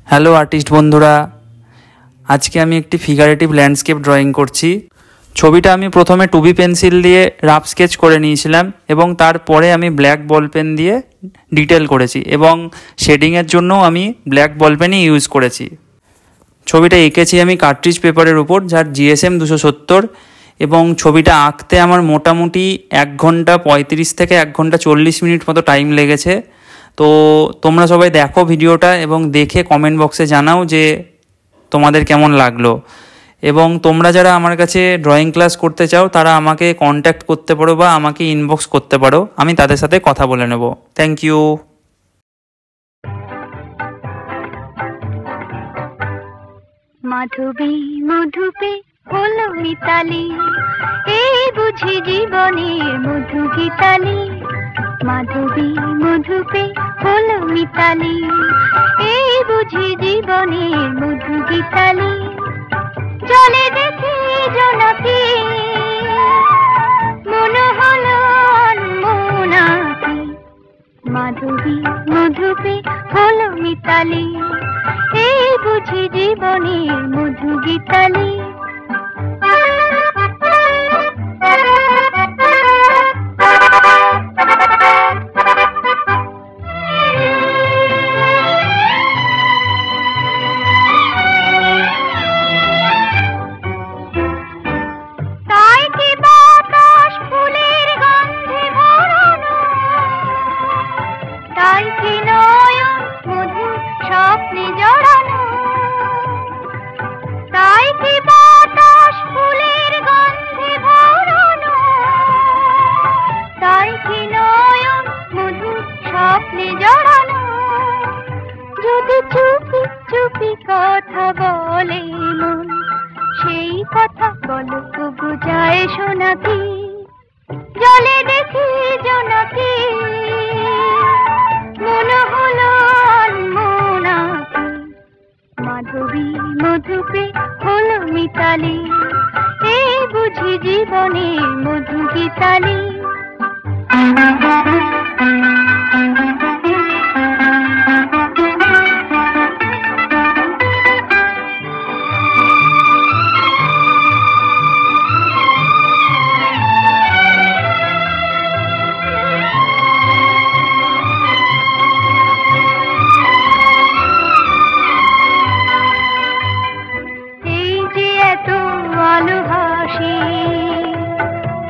Hello artist বন্ধুরা, আজকে আমি একটি ফিগারেটিভ ল্যান্ডস্কেপ ড্রয়িং করছি। ছবিটা আমি প্রথমে 2B পেন্সিল দিয়ে রাফ স্কেচ করে নিয়েছিলাম এবং তারপরে আমি ব্ল্যাক বল পেন দিয়ে ডিটেল করেছি এবং শেডিংয়ের জন্য আমি ব্ল্যাক বল পেনই ইউজ করেছি। ছবিটা এঁকেছি আমি কার্ট্রিজ পেপারের উপর, যার GSM 270, এবং ছবিটা আঁকতে আমার মোটামুটি 1 ঘন্টা 35 থেকে 1 ঘন্টা 40 মিনিট মতো টাইম লেগেছে। তো তোমরা সবাই দেখো ভিডিওটা এবং দেখে কমেন্ট বক্সে জানাও যে তোমাদের কেমন লাগলো। এবং তোমরা যারা আমার কাছে ড্রয়িং ক্লাস করতে চাও তারা আমাকে কন্ট্যাক্ট করতে পারো বা আমাকে ইনবক্স করতে পারো, আমি তাদের সাথে কথা বলে নেব। Thank you. মাধবী মধুপে হলো মিতালি, এই বুঝি জীবনের মধু গীতালি। মাধবী মধুপে হলো মিতালি, এই বুঝি জীবনের মধু গীতালি। জলে দেখি জোনাকি, মনে হলো অনমনাকি। মাধবী মধুপে হলো মিতালি, এই বুঝি জীবনের মধু গীতালি। যদি চুপি চুপি কথা বলে মন, সেই কথা বলো তবু যায় শোনাকি। জলে দেখি জোনাকি, মনে হলো অনমনাকি। মাধবী মধুপে হলো মিতালি, এই বুঝি জীবনের মধু গীতালি।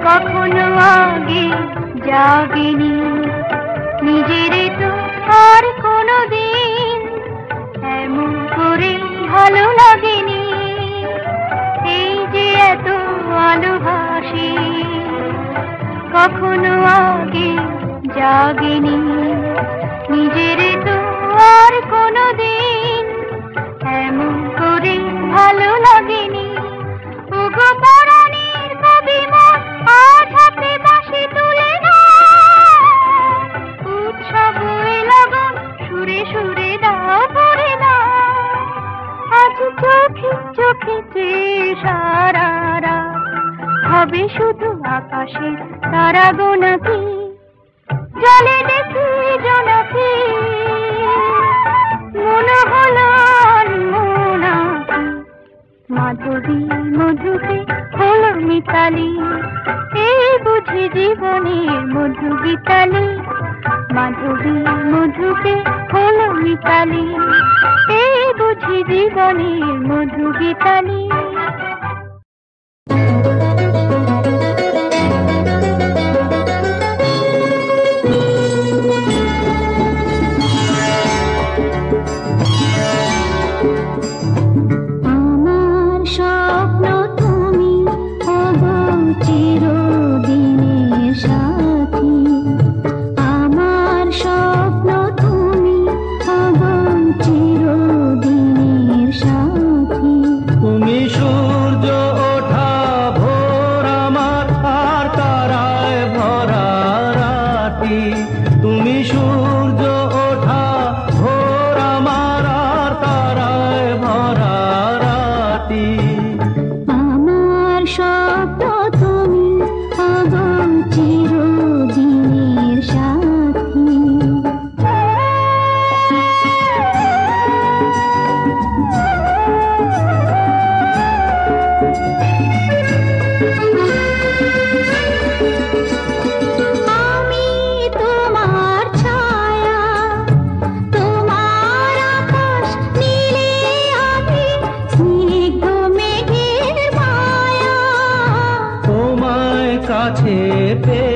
কখনো আগে জাগিনি, নিজের তো আর কোনো দিন এমন করে ভালো লাগেনি। এই যে এত ভালোবাসি, কখনো আগে জাগিনি, নিজের তো আর কোনো দিন এমন করে ভালো লাগেনি। ওগো পরাণের কবি মন, আজ হাতে বাঁশি তুলে না, উৎসব লগন সুরে সুরে দাও পড়ে না। আজ চোখে চোখে সারা রাত হবে শুধু আকাশের তারা গোনাকি। জলে দেখি জোনাকি, মনে হলো অনমনাকি। মাধবী মধুপে হলো মিতালি, এই বুঝি জীবনের মধু গীতালি। মাধবী মধুপে হলো মিতালি, এই বুঝি জীবনের মধু গীতালি। তুমি সুর কাছে পেয়ে